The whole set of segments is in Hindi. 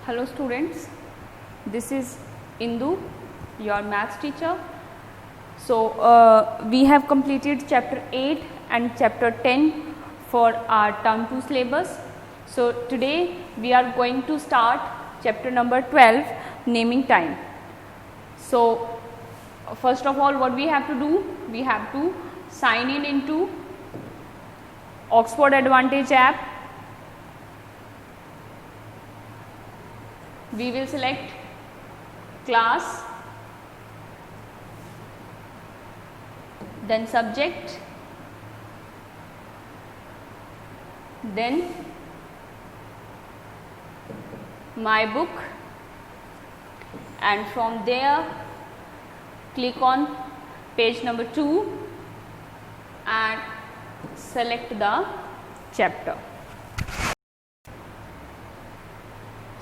Hello students, this is Indu, your maths teacher. So we have completed chapter 8 and chapter 10 for our term 2 syllabus. So today we are going to start chapter number 12, naming time. So first of all, what we have to do, we have to sign in into Oxford Advantage app. We will select class, then subject, then my book, and from there click on page number 2 and select the chapter.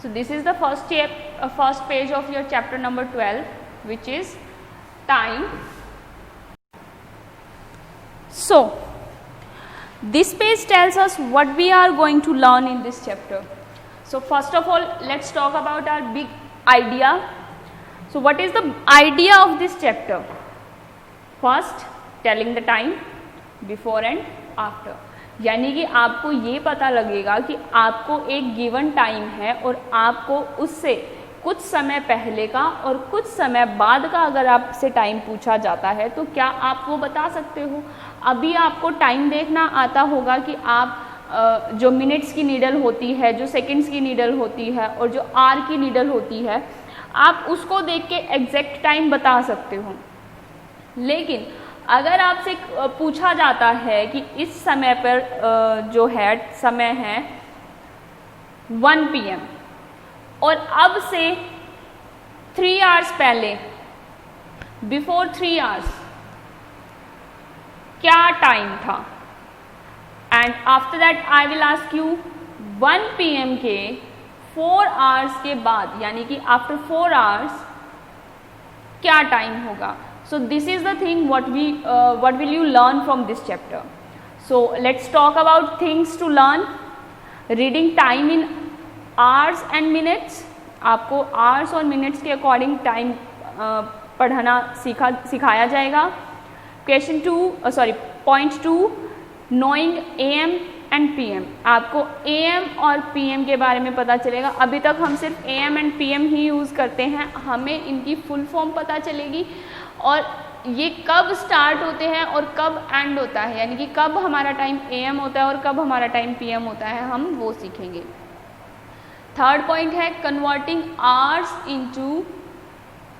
So this is the first page of your chapter number 12, which is time. So this page tells us what we are going to learn in this chapter. So first of all, let's talk about our big idea. So what is the idea of this chapter? First, telling the time before and after. यानी कि आपको ये पता लगेगा कि आपको एक गिवन टाइम है और आपको उससे कुछ समय पहले का और कुछ समय बाद का अगर आपसे टाइम पूछा जाता है तो क्या आप वो बता सकते हो। अभी आपको टाइम देखना आता होगा कि आप जो मिनट्स की नीडल होती है, जो सेकंड्स की नीडल होती है और जो आवर की नीडल होती है, आप उसको देख के एग्जैक्ट टाइम बता सकते हो। लेकिन अगर आपसे पूछा जाता है कि इस समय पर जो है समय है 1 PM और अब से 3 आवर्स पहले, बिफोर 3 आवर्स क्या टाइम था, and after that I will ask you 1 PM के 4 आवर्स के बाद, यानी कि आफ्टर 4 आवर्स क्या टाइम होगा। So this is the thing what will you learn from this chapter. So let's talk about things to learn. Reading time in hours and minutes. आपको hours और minutes के अकॉर्डिंग टाइम पढ़ना सिखाया जाएगा. Point 2, knowing AM and PM. आपको AM और PM के बारे में पता चलेगा। अभी तक हम सिर्फ AM and PM he use करते हैं, हमें इनकी फुल फॉर्म पता चलेगी और ये कब स्टार्ट होते हैं और कब एंड होता है, यानी कि कब हमारा टाइम AM होता है और कब हमारा टाइम PM होता है, हम वो सीखेंगे। थर्ड पॉइंट है converting hours into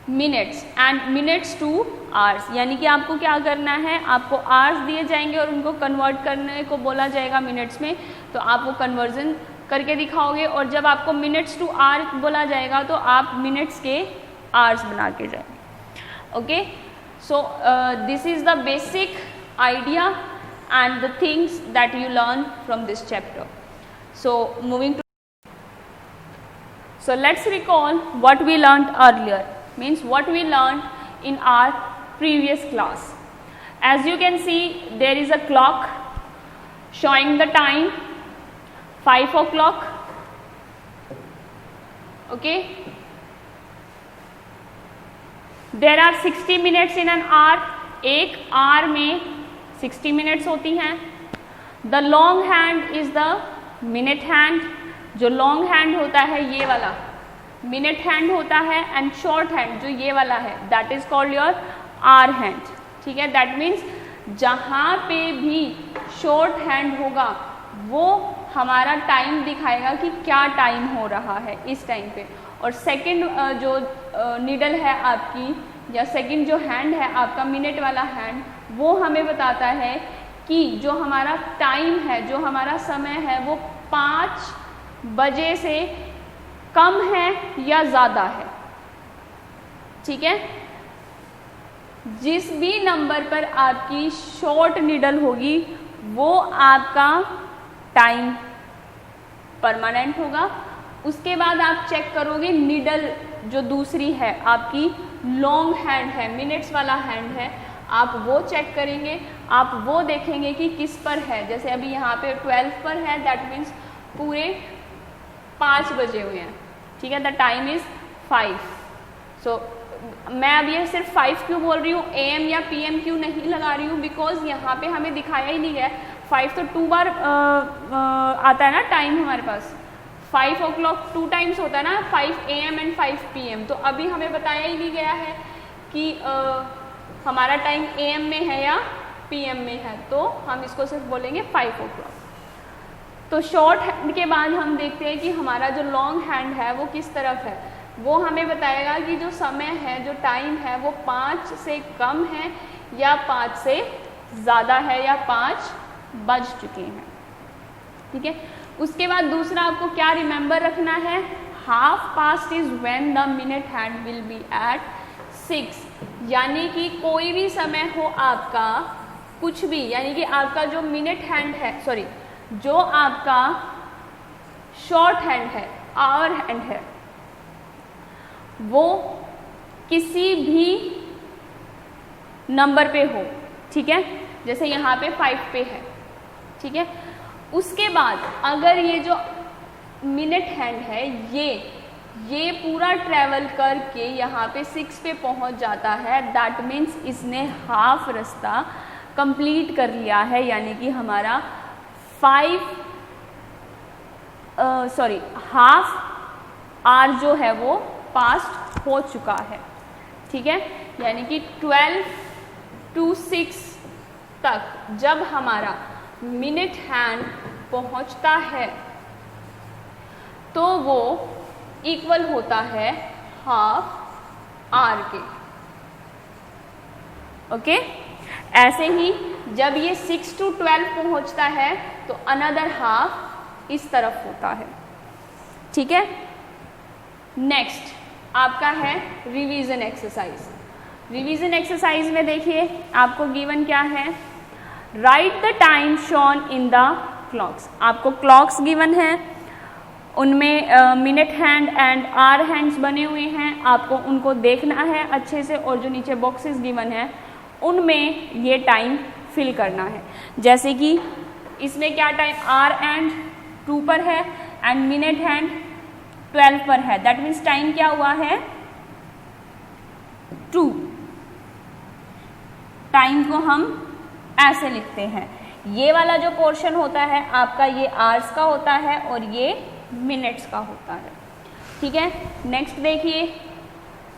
minutes and minutes two hours, यानी कि आपको क्या करना है, आपको आवर्स दिए जाएंगे और उनको कन्वर्ट करने को बोला जाएगा मिनट्स में, तो आप वो कन्वर्जन करके दिखाओगे और जब आपको मिनट्स टू आवर बोला जाएगा तो आप मिनट्स के आवर्स बना के जाएंगे। Okay, so this is the basic idea and the things that you learn from this chapter. So so let's recall what we learned earlier, means what we learned in our previous class. As you can see, there is a clock showing the time 5 o'clock. Okay, there are 60 minutes in an hour, एक आवर में 60 मिनट्स होती हैं। The long hand is the minute hand, जो लॉन्ग हैंड होता है ये वाला मिनट हैंड होता है, एंड शॉर्ट हैंड जो ये वाला है that is called your hour hand. ठीक है, दैट मीन्स जहाँ पे भी शॉर्ट हैंड होगा वो हमारा टाइम दिखाएगा कि क्या टाइम हो रहा है इस टाइम पे, और सेकंड जो नीडल है आपकी या सेकंड जो हैंड है आपका मिनट वाला हैंड, वो हमें बताता है कि जो हमारा टाइम है, जो हमारा समय है वो 5 बजे से कम है या ज़्यादा है। ठीक है, जिस भी नंबर पर आपकी शॉर्ट नीडल होगी वो आपका टाइम परमानेंट होगा। उसके बाद आप चेक करोगे नीडल जो दूसरी है आपकी लॉन्ग हैंड है, मिनट्स वाला हैंड है, आप वो चेक करेंगे, आप वो देखेंगे कि किस पर है। जैसे अभी यहाँ पे 12 पर है, दैट मीन्स पूरे 5 बजे हुए हैं। ठीक है, द टाइम इज 5। सो मैं अब ये सिर्फ 5 क्यों बोल रही हूँ, AM या PM क्यों नहीं लगा रही हूँ, बिकॉज यहाँ पे हमें दिखाया ही नहीं है। 5 तो 2 बार आता है ना टाइम हमारे पास, 5 o'clock 2 टाइम्स होता है ना, 5 AM एंड 5 PM। तो अभी हमें बताया ही नहीं गया है कि हमारा टाइम AM में है या PM में है, तो हम इसको सिर्फ बोलेंगे 5 o'clock। तो शॉर्ट हैंड के बाद हम देखते हैं कि हमारा जो लॉन्ग हैंड है वो किस तरफ है। वो हमें बताएगा कि जो समय है, जो टाइम है, वो 5 से कम है या 5 से ज़्यादा है या 5 बज चुके हैं। ठीक है, उसके बाद दूसरा आपको क्या रिमेंबर रखना है, half past is when the minute hand will be at 6। यानी कि कोई भी समय हो आपका, कुछ भी, यानी कि आपका जो मिनट हैंड है, सॉरी, जो आपका शॉर्ट हैंड है, आवर हैंड है, वो किसी भी नंबर पे हो। ठीक है, जैसे यहाँ पे 5 पे है। ठीक है, उसके बाद अगर ये जो मिनट हैंड है ये पूरा ट्रेवल करके यहाँ पे 6 पे पहुँच जाता है, दैट मीन्स इसने हाफ रास्ता कंप्लीट कर लिया है, यानी कि हमारा हाफ आवर जो है वो पास्ट हो चुका है। ठीक है, यानी कि 12 to 6 तक जब हमारा मिनट हैंड पहुंचता है तो वो इक्वल होता है हाफ आवर के। ओके, ऐसे ही जब ये 6 to 12 पहुंचता है तो अनदर हाफ इस तरफ होता है। ठीक है, नेक्स्ट आपका है रिवीजन एक्सरसाइज। रिवीजन एक्सरसाइज में देखिए आपको गिवन क्या है, write the time shown in the clocks. आपको क्लॉक्स गिवन है, उनमें minute hand and hour hands बने हुए हैं, आपको उनको देखना है अच्छे से, और जो नीचे बॉक्सेस गिवन है उनमें ये टाइम फिल करना है। जैसे कि इसमें क्या टाइम, आवर हैंड 2 पर है एंड मिनट हैंड 12 पर है, दैट मीन्स टाइम क्या हुआ है 2। टाइम को हम ऐसे लिखते हैं, ये वाला जो पोर्शन होता है आपका ये आवर्स का होता है और ये मिनट्स का होता है। ठीक है, नेक्स्ट देखिए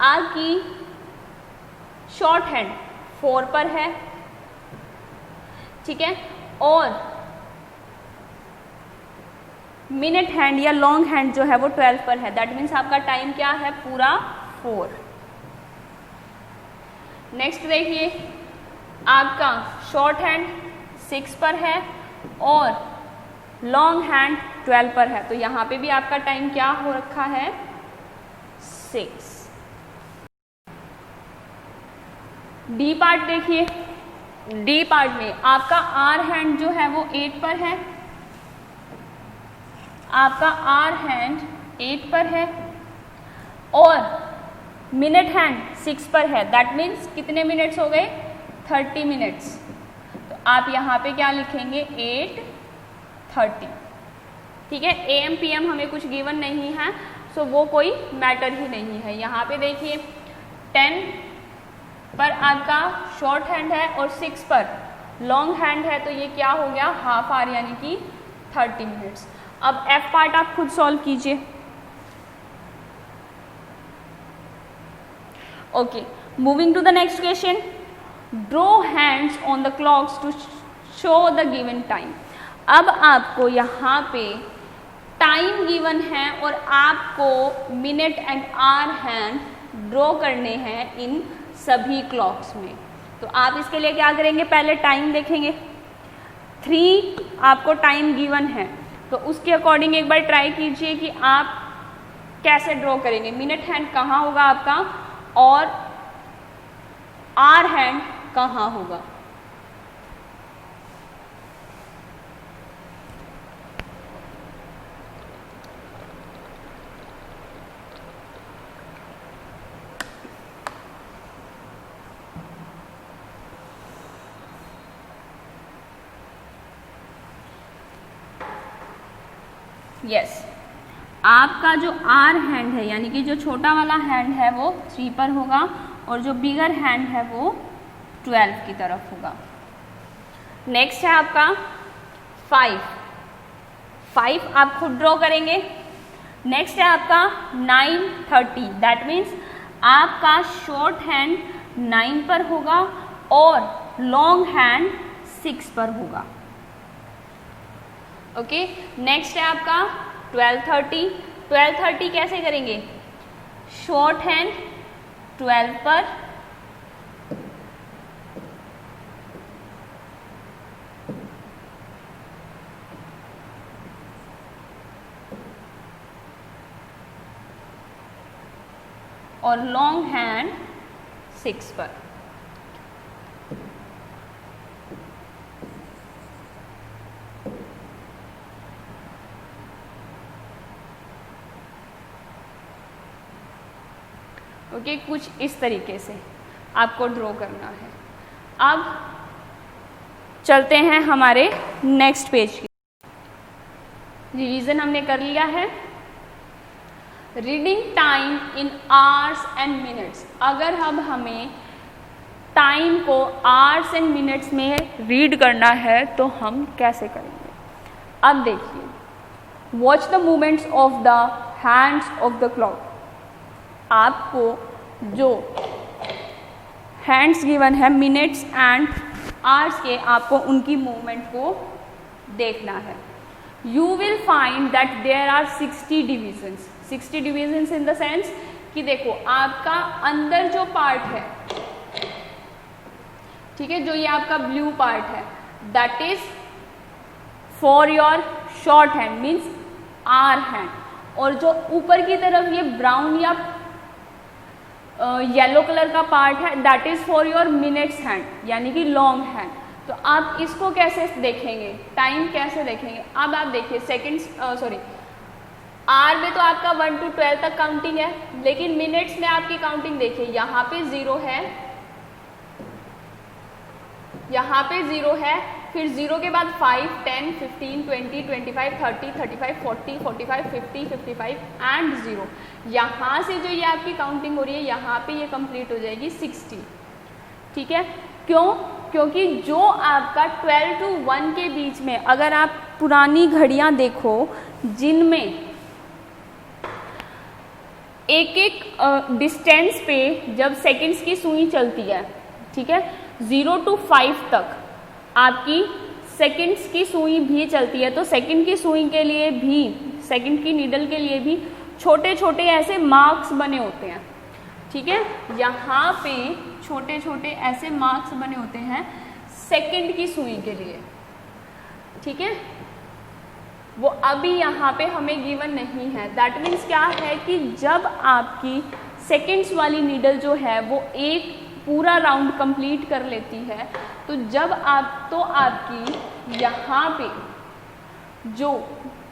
आपकी शॉर्ट हैंड 4 पर है। ठीक है, और मिनट हैंड या लॉन्ग हैंड जो है वो 12 पर है, दैट मीन्स आपका टाइम क्या है पूरा 4। नेक्स्ट देखिए आपका शॉर्ट हैंड 6 पर है और लॉन्ग हैंड 12 पर है, तो यहाँ पे भी आपका टाइम क्या हो रखा है 6। डी पार्ट देखिए, डी पार्ट में आपका आर हैंड जो है वो 8 पर है, आपका आर हैंड 8 पर है और मिनट हैंड 6 पर है, दैट मीन्स कितने मिनट्स हो गए 30 मिनट्स। तो आप यहाँ पे क्या लिखेंगे 8:30। ठीक है, AM PM हमें कुछ गिवन नहीं है, सो वो कोई मैटर ही नहीं है। यहाँ पे देखिए 10 पर आपका शॉर्ट हैंड है और 6 पर लॉन्ग हैंड है, तो ये क्या हो गया हाफ आवर यानी कि 30 मिनट्स। अब F पार्ट आप खुद सॉल्व कीजिए। Okay, moving to the next question, draw hands on the clocks to show the given time. अब आपको यहाँ पे टाइम गिवन है और आपको minute and hour hand draw करने हैं इन सभी क्लॉक्स में। तो आप इसके लिए क्या करेंगे, पहले टाइम देखेंगे। 3 आपको टाइम गिवन है, तो उसके अकॉर्डिंग एक बार ट्राई कीजिए कि आप कैसे ड्रॉ करेंगे। मिनट हैंड कहाँ होगा आपका और आवर हैंड कहाँ होगा। यस, आपका जो आर हैंड है यानी कि जो छोटा वाला हैंड है वो 3 पर होगा और जो बिगर हैंड है वो 12 की तरफ होगा। नेक्स्ट है आपका 5 आप खुद ड्रॉ करेंगे। नेक्स्ट है आपका 9:30 दैट मीन्स आपका शॉर्ट हैंड 9 पर होगा और लॉन्ग हैंड 6 पर होगा। ओके, नेक्स्ट है आपका 12:30 कैसे करेंगे? शॉर्ट हैंड 12 पर और लॉन्ग हैंड 6 पर। ओके, कुछ इस तरीके से आपको ड्रॉ करना है। अब चलते हैं हमारे नेक्स्ट पेज की। रिवीजन हमने कर लिया है। Reading time in hours and minutes, अगर अब हमें टाइम को आवर्स एंड मिनट्स में रीड करना है तो हम कैसे करेंगे? अब देखिए, watch the movements of the hands of the clock. आपको जो हैंड्स गिवन है मिनट्स एंड आवर्स के, आपको उनकी मूवमेंट को देखना है। You will find that there are 60 divisions. 60 divisions in the sense कि देखो आपका अंदर जो पार्ट है, ठीक है, जो ये आपका ब्लू पार्ट है that is for your short hand means hour hand, और जो ऊपर की तरफ ये ब्राउन या येलो कलर का पार्ट है that is for your minutes hand यानी कि लॉन्ग हैंड। तो आप इसको कैसे देखेंगे, टाइम कैसे देखेंगे? अब आप देखिए सेकेंड्स, सॉरी आर में तो आपका 1 to 12 तक काउंटिंग है, लेकिन मिनट्स में आपकी काउंटिंग देखिए, यहाँ पे 0 है, यहाँ पे 0 है, फिर 0 के बाद 5, 10, 15, 20, 25, 30, 35, 40, 45, 50, 55 एंड 0। यहाँ से जो ये आपकी काउंटिंग हो रही है यहाँ पे ये कंप्लीट हो जाएगी 60। ठीक है, क्यों? क्योंकि जो आपका 12 to 1 के बीच में, अगर आप पुरानी घड़ियाँ देखो जिनमें एक एक डिस्टेंस पे जब सेकंड्स की सुई चलती है, ठीक है, 0 to 5 तक आपकी सेकंड्स की सुई भी चलती है, तो सेकंड की सुई के लिए भी, सेकंड की नीडल के लिए भी छोटे छोटे ऐसे मार्क्स बने होते हैं। ठीक है, यहाँ पे छोटे छोटे ऐसे मार्क्स बने होते हैं सेकंड की सुई के लिए। ठीक है, वो अभी यहाँ पे हमें गिवन नहीं है। दैट मीन्स क्या है कि जब आपकी सेकंड्स वाली नीडल जो है वो एक पूरा राउंड कंप्लीट कर लेती है, तो जब आपकी यहाँ पे जो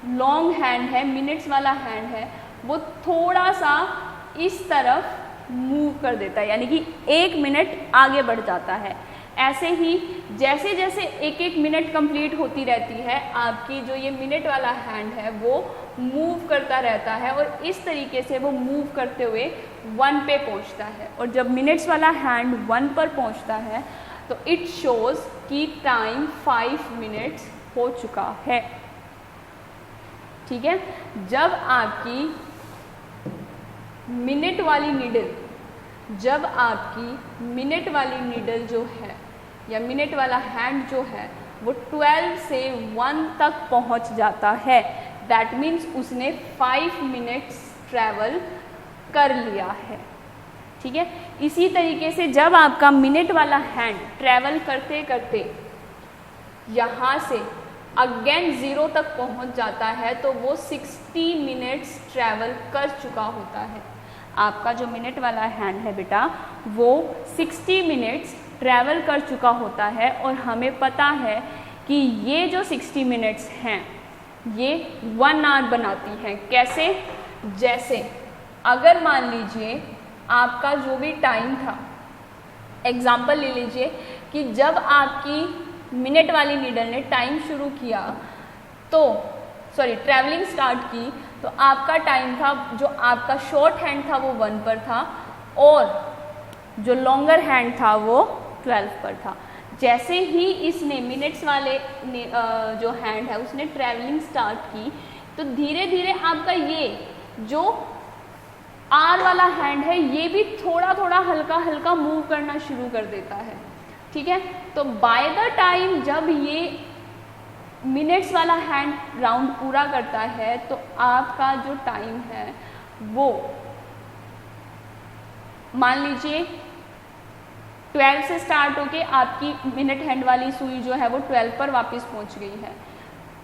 लॉन्ग हैंड है, मिनट्स वाला हैंड है, वो थोड़ा सा इस तरफ मूव कर देता है, यानी कि 1 मिनट आगे बढ़ जाता है। ऐसे ही जैसे जैसे एक एक मिनट कंप्लीट होती रहती है, आपकी जो ये मिनट वाला हैंड है वो मूव करता रहता है, और इस तरीके से वो मूव करते हुए 1 पे पहुंचता है। और जब मिनट्स वाला हैंड 1 पर पहुंचता है तो इट शोज कि टाइम 5 मिनट्स हो चुका है। ठीक है, जब आपकी मिनट वाली नीडल जो है या मिनट वाला हैंड जो है वो 12 से 1 तक पहुंच जाता है, दैट मीन्स उसने 5 मिनट्स ट्रैवल कर लिया है। ठीक है, इसी तरीके से जब आपका मिनट वाला हैंड ट्रैवल करते करते यहाँ से अगेन 0 तक पहुँच जाता है, तो वो 60 मिनट्स ट्रैवल कर चुका होता है। आपका जो मिनट वाला हैंड है बेटा वो 60 मिनट्स ट्रैवल कर चुका होता है, और हमें पता है कि ये जो 60 मिनट्स हैं ये 1 आवर बनाती हैं। कैसे? जैसे अगर मान लीजिए आपका जो भी टाइम था, एग्जाम्पल ले लीजिए कि जब आपकी मिनट वाली नीडल ने टाइम शुरू किया तो ट्रैवलिंग स्टार्ट की, तो आपका टाइम था, जो आपका शॉर्ट हैंड था वो 1 पर था और जो लॉन्गर हैंड था वो 12 पर था। जैसे ही इसने मिनट्स वाले जो हैंड है उसने ट्रैवलिंग स्टार्ट की, तो धीरे धीरे आपका ये जो आर वाला हैंड है ये भी थोड़ा थोड़ा हल्का हल्का मूव करना शुरू कर देता है। ठीक है, तो बाय द टाइम जब ये मिनट्स वाला हैंड राउंड पूरा करता है तो आपका जो टाइम है वो मान लीजिए 12 से स्टार्ट होके आपकी मिनट हैंड वाली सुई जो है वो 12 पर वापस पहुंच गई है,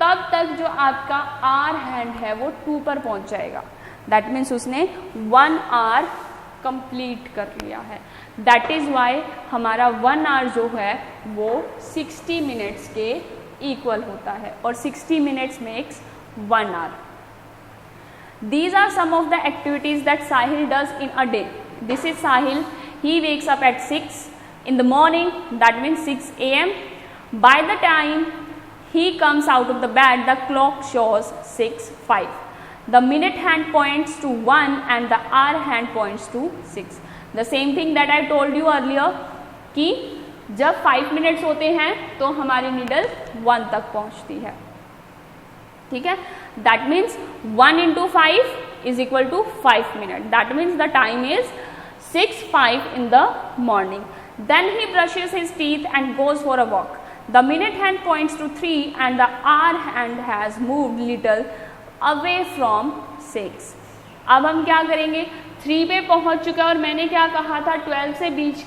तब तक जो आपका आर हैंड है वो 2 पर पहुंच जाएगा। दैट मीन्स उसने 1 आवर कंप्लीट कर लिया है। दैट इज वाई हमारा 1 आवर जो है वो 60 मिनट्स के इक्वल होता है और 60 minutes makes 1 hour. These are some of the activities that Sahil does in a day. This is Sahil. He wakes up at 6 in the morning, that means 6 a.m. By the time he comes out of the bed, the clock shows 6:05. The minute hand points to 1 and the hour hand points to 6. The same thing that I told you earlier कि जब 5 मिनट्स होते हैं तो हमारी नीडल 1 तक पहुंचती है। ठीक है, that means 1 into 5 is equal to 5 minutes. That means the time is 6:05 in the morning. Then he brushes his teeth and goes for a walk. The minute hand points to 3 and the hour hand has moved little away from 6. अब हम क्या करेंगे, 3 पे पहुंच चुका है और मैंने क्या कहा था 12 से 1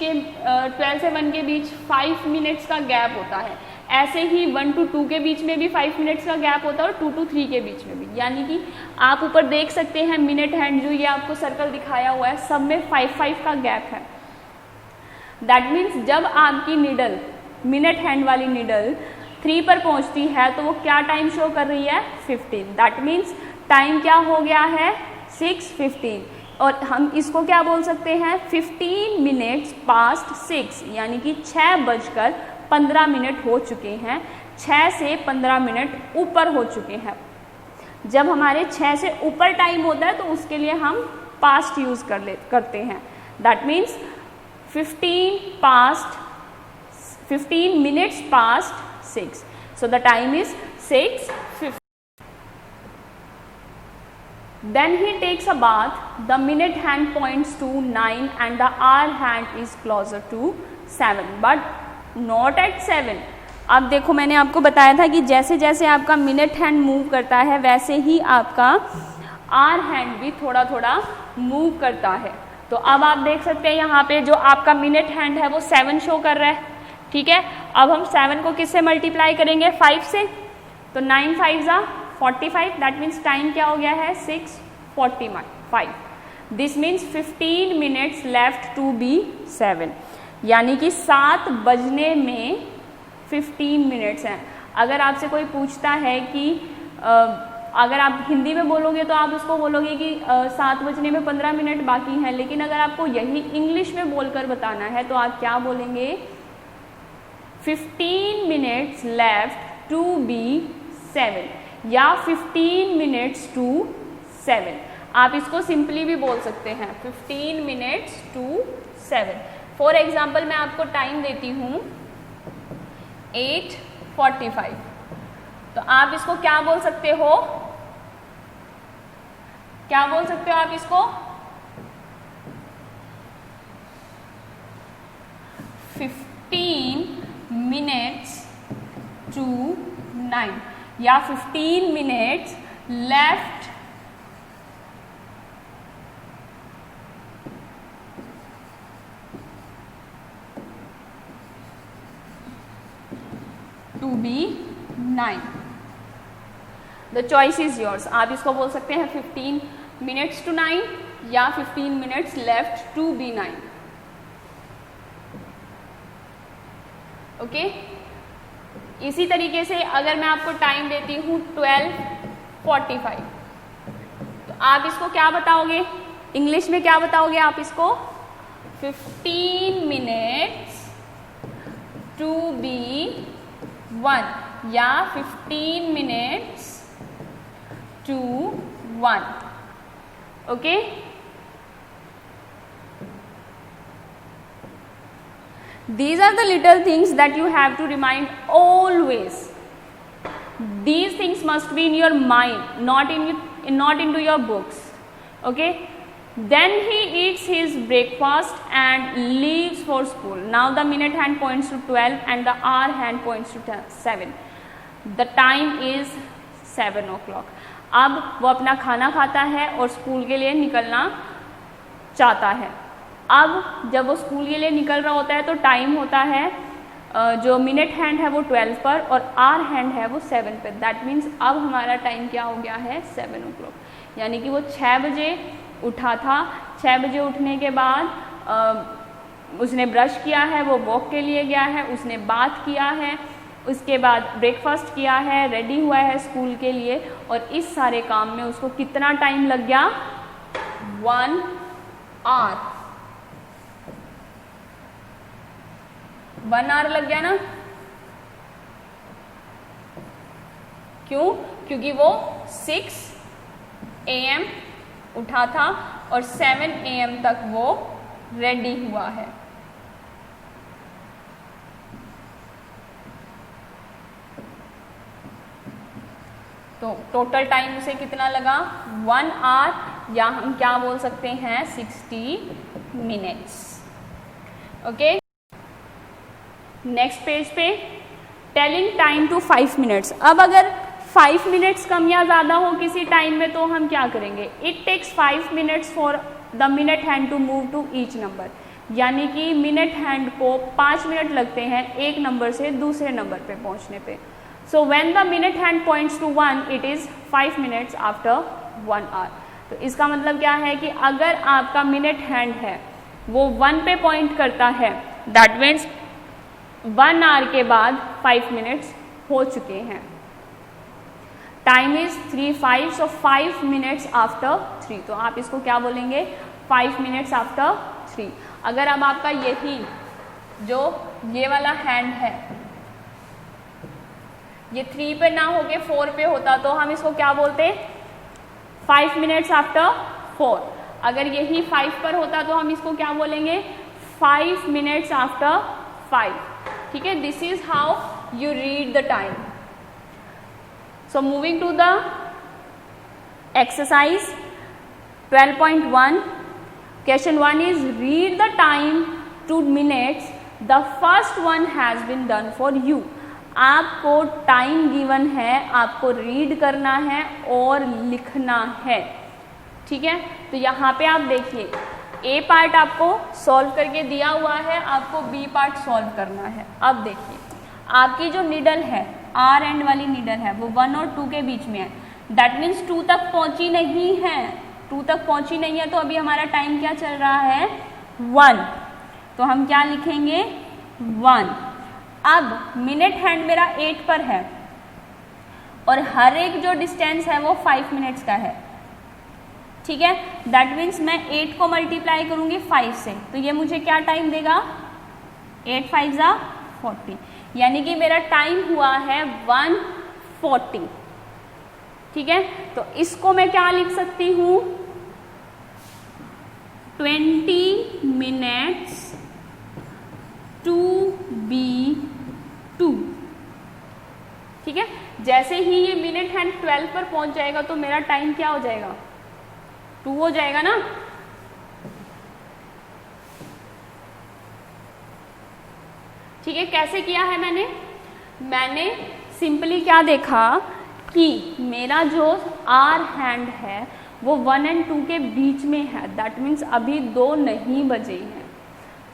के बीच 5 मिनट्स का गैप होता है। ऐसे ही 1 to 2 के बीच में भी 5 मिनट्स का गैप होता है और 2 to 3 के बीच में भी। यानी कि आप ऊपर देख सकते हैं मिनट हैंड जो ये आपको सर्कल दिखाया हुआ है सब में 5-5 का गैप है। दैट मीन्स जब आपकी नीडल मिनट हैंड वाली नीडल 3 पर पहुंचती है तो वो क्या टाइम शो कर रही है 15। दैट मीन्स टाइम क्या हो गया है 6:15 और हम इसको क्या बोल सकते हैं 15 मिनट्स पास्ट 6, यानी कि 6:15 हो चुके हैं। 6 से 15 मिनट ऊपर हो चुके हैं। जब हमारे 6 से ऊपर टाइम होता है तो उसके लिए हम पास्ट यूज करते हैं। That means 15 minutes past 6, so the time is 6:50. Then he takes a bath. The minute hand points to 9 and the hour hand is closer to 7, but not at 7. अब देखो मैंने आपको बताया था कि जैसे जैसे आपका मिनट हैंड मूव करता है वैसे ही आपका आर हैंड भी थोड़ा थोड़ा मूव करता है। तो अब आप देख सकते हैं यहाँ पे जो आपका मिनट हैंड है वो 7 शो कर रहा है। ठीक है, अब हम 7 को किससे मल्टीप्लाई करेंगे 5 से, तो 9 5 जा 45। दैट मीन्स टाइम क्या हो गया है 6:45। This means 15 minutes left to be 7, यानी कि 7 बजने में 15 मिनट्स हैं। अगर आपसे कोई पूछता है कि अगर आप हिंदी में बोलोगे तो आप उसको बोलोगे कि 7 बजने में 15 मिनट बाकी हैं, लेकिन अगर आपको यही इंग्लिश में बोलकर बताना है तो आप क्या बोलेंगे 15 मिनट्स लेफ्ट टू बी 7 या 15 मिनट्स टू 7। आप इसको सिंपली भी बोल सकते हैं 15 मिनट्स टू 7। फॉर एग्जाम्पल मैं आपको टाइम देती हूँ 8:45, तो आप इसको क्या बोल सकते हो, क्या बोल सकते हो आप इसको 15 मिनट्स टू 9 या 15 minutes left to be 9। The choice is yours. आप इसको बोल सकते हैं 15 मिनट्स टू 9 या 15 minutes left to be 9। Okay, इसी तरीके से अगर मैं आपको टाइम देती हूँ 12:45, तो आप इसको क्या बताओगे इंग्लिश में, क्या बताओगे आप इसको 15 मिनट्स टू बी 1 या 15 minutes to 1. Okay. These are the little things that you have to remind always. These things must be in your mind, not into your books. Okay. Then he eats his breakfast and leaves for school. Now the minute hand points to 12 and the hour hand points to 7. The time is 7 o'clock. अब वो अपना खाना खाता है और स्कूल के लिए निकलना चाहता है. अब जब वो स्कूल के लिए निकल रहा होता है तो टाइम होता है जो मिनट हैंड है वो 12 पर और आवर हैंड है वो 7 पर. दैट मीन्स अब हमारा टाइम क्या हो गया है 7 o'clock. यानी कि वो 6 बजे उठा था. 6 बजे उठने के बाद उसने ब्रश किया है, वो वॉक के लिए गया है, उसने बात किया है, उसके बाद ब्रेकफास्ट किया है, रेडी हुआ है स्कूल के लिए. और इस सारे काम में उसको कितना टाइम लग गया 1 hour. 1 hour लग गया ना. क्यों? क्योंकि वो 6 AM उठा था और 7 AM तक वो रेडी हुआ है. तो टोटल टाइम उसे कितना लगा 1 hour, या हम क्या बोल सकते हैं 60 minutes. ओके. नेक्स्ट पेज पे टेलिंग टाइम टू 5 minutes. अब अगर 5 minutes कम या ज़्यादा हो किसी टाइम में तो हम क्या करेंगे. It takes 5 minutes for the minute hand to move to each number. यानी कि मिनट हैंड को 5 मिनट लगते हैं एक नंबर से दूसरे नंबर पे पहुंचने पे. So when the minute hand points to 1 it is 5 minutes after 1 hour. तो इसका मतलब क्या है कि अगर आपका मिनट हैंड है वो 1 पे पॉइंट करता है दैट मीन्स 1 hour के बाद 5 minutes हो चुके हैं. Time is 3:05 so 5 minutes after 3. तो आप इसको क्या बोलेंगे 5 minutes आफ्टर 3. अगर अब आपका यही जो ये वाला हैंड है ये 3 पे ना होके 4 पे होता तो हम इसको क्या बोलते 5 minutes आफ्टर 4. अगर यही 5 पर होता तो हम इसको क्या बोलेंगे 5 minutes आफ्टर 5. ठीक है. This is how you read the time. So moving to the exercise 12.1. Question 1 is read the time to minutes. The first one has been done for you. आपको टाइम गिवन है, आपको रीड करना है और लिखना है. ठीक है. तो यहाँ पे आप देखिए ए पार्ट आपको सॉल्व करके दिया हुआ है, आपको बी पार्ट सॉल्व करना है. अब देखिए आपकी जो निडल है आर एंड वाली नीडल है वो 1 और 2 के बीच में है. दैट मीन्स 2 तक पहुंची नहीं है. 2 तक पहुंची नहीं है तो अभी हमारा टाइम क्या चल रहा है 1. तो हम क्या लिखेंगे 1. अब मिनट हैंड मेरा 8 पर है और हर एक जो डिस्टेंस है वो 5 minutes का है. ठीक है. दैट मीन्स मैं 8 को मल्टीप्लाई करूंगी 5 से तो ये मुझे क्या टाइम देगा 8 5 जा 40. यानी कि मेरा टाइम हुआ है 1:40. ठीक है. तो इसको मैं क्या लिख सकती हूँ 20 minutes to be 2. ठीक है. जैसे ही ये मिनट हैंड 12 पर पहुंच जाएगा तो मेरा टाइम क्या हो जाएगा 2 हो जाएगा ना. ठीक है. कैसे किया है मैंने सिंपली क्या देखा कि मेरा जो आर हैंड है वो 1 और 2 के बीच में है. दैट मीन्स अभी 2 नहीं बजे हैं.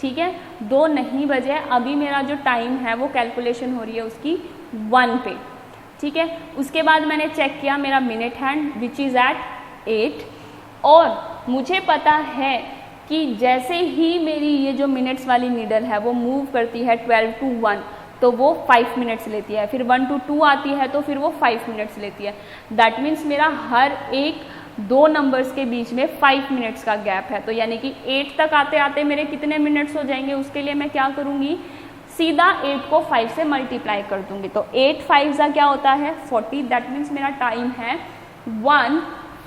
ठीक है. 2 नहीं बजे. अभी मेरा जो टाइम है वो कैलकुलेशन हो रही है उसकी 1 पे. ठीक है. उसके बाद मैंने चेक किया मेरा minute hand which is at 8 और मुझे पता है कि जैसे ही मेरी ये जो मिनट्स वाली नीडल है वो मूव करती है 12 to 1 तो वो 5 minutes लेती है. फिर 1 to 2 आती है तो फिर वो 5 minutes लेती है. दैट मीन्स मेरा हर एक 2 नंबर्स के बीच में 5 minutes का गैप है. तो यानी कि 8 तक आते आते मेरे कितने मिनट्स हो जाएंगे उसके लिए मैं क्या करूँगी सीधा 8 को 5 से मल्टीप्लाई कर दूंगी. तो 8 5 क्या होता है 40. दैट मीन्स मेरा टाइम है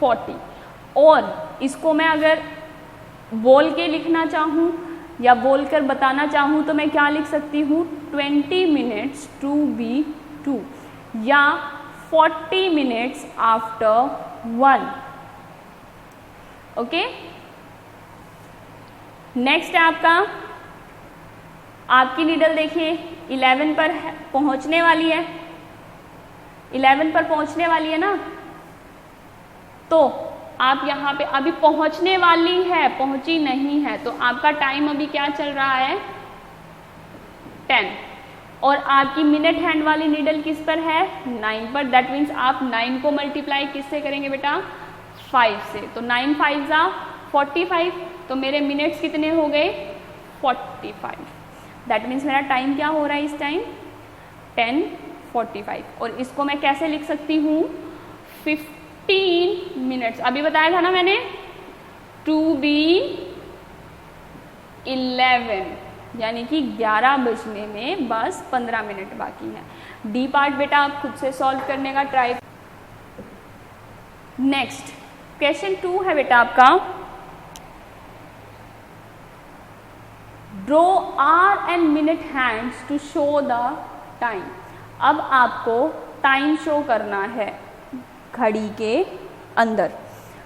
40। और इसको मैं अगर बोल के लिखना चाहूँ या बोल कर बताना चाहूँ तो मैं क्या लिख सकती हूँ, 20 minutes to be 2 या 40 minutes after 1। ओके, नेक्स्ट है आपकी नीडल देखिए 11 पर पहुंचने वाली है, 11 पर पहुंचने वाली है ना, तो आप यहाँ पे अभी पहुंचने वाली है, पहुंची नहीं है, तो आपका टाइम अभी क्या चल रहा है, 10। और आपकी मिनट हैंड वाली नीडल किस पर है, 9 पर। दैट मीन्स आप 9 को मल्टीप्लाई किससे करेंगे बेटा, 5 से। तो 9 5 जा 45, तो मेरे मिनट्स कितने हो गए, 45। दैट मीन्स मेरा टाइम क्या हो रहा है इस टाइम, 10:45। और इसको मैं कैसे लिख सकती हूँ, 15 मिनट्स। अभी बताया था ना मैंने, टू बी 11, यानी कि 11 बजने में बस 15 मिनट बाकी है। डी पार्ट बेटा आप खुद से सॉल्व करने का ट्राई। नेक्स्ट क्वेश्चन 2 है बेटा आपका, draw hour and minute hands to show the time. अब आपको टाइम शो करना है घड़ी के अंदर,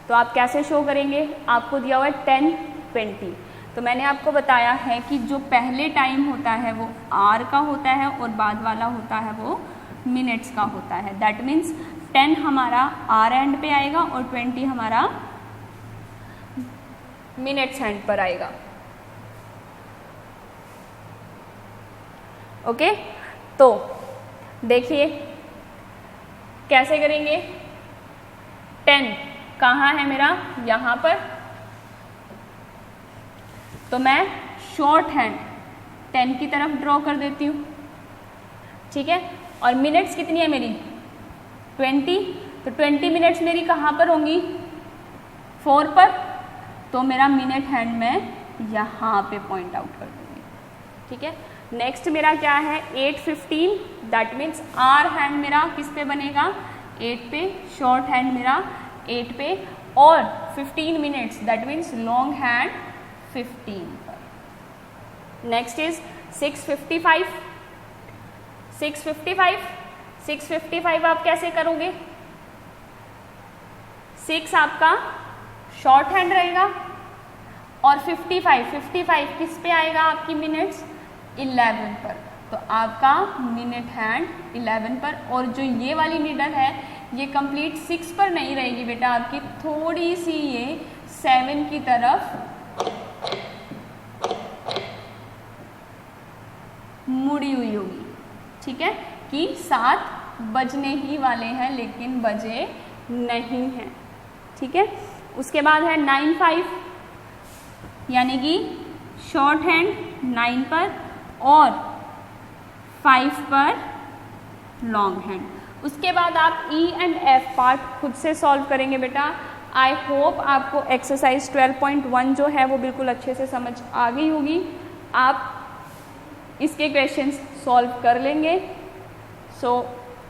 तो आप कैसे शो करेंगे, आपको दिया हुआ है 10:20। तो मैंने आपको बताया है कि जो पहले टाइम होता है वो आवर का होता है और बाद वाला होता है वो मिनट्स का होता है। दैट मीन्स 10 हमारा आवर एंड पे आएगा और 20 हमारा मिनट्स एंड पर आएगा। ओके, तो देखिए कैसे करेंगे, 10 कहाँ है मेरा, यहाँ पर, तो मैं शॉर्ट हैंड 10 की तरफ ड्रॉ कर देती हूँ, ठीक है। और मिनट्स कितनी है मेरी, 20, तो 20 मिनट्स मेरी कहाँ पर होंगी, 4 पर, तो मेरा मिनट हैंड में यहाँ पे पॉइंट आउट कर दूँगी, ठीक है। नेक्स्ट मेरा क्या है, 8:15, दैट मीन्स आर हैंड मेरा किस पे बनेगा, 8 पे, शॉर्ट हैंड मेरा 8 पे, और 15 minutes that means long hand 15 पर। नेक्स्ट इज 6:55, 6:55 आप कैसे करोगे, 6 आपका शॉर्ट हैंड रहेगा और 55 किस पे आएगा आपकी मिनट्स, 11 पर, तो आपका मिनट हैंड 11 पर। और जो ये वाली नीडल है ये कंप्लीट 6 पर नहीं रहेगी बेटा, आपकी थोड़ी सी ये 7 की तरफ मुड़ी हुई होगी, ठीक है, कि 7 बजने ही वाले हैं लेकिन बजे नहीं हैं, ठीक है। उसके बाद है 9:05, यानी कि शॉर्ट हैंड 9 पर और 5 पर लॉन्ग हैंड। उसके बाद आप ई एंड एफ पार्ट खुद से सॉल्व करेंगे बेटा। आई होप आपको एक्सरसाइज 12.1 जो है वो बिल्कुल अच्छे से समझ आ गई होगी, आप इसके क्वेश्चंस सॉल्व कर लेंगे। सो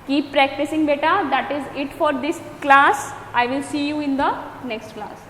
कीप प्रैक्टिसिंग बेटा, that is it for this class. I will see you in the next class.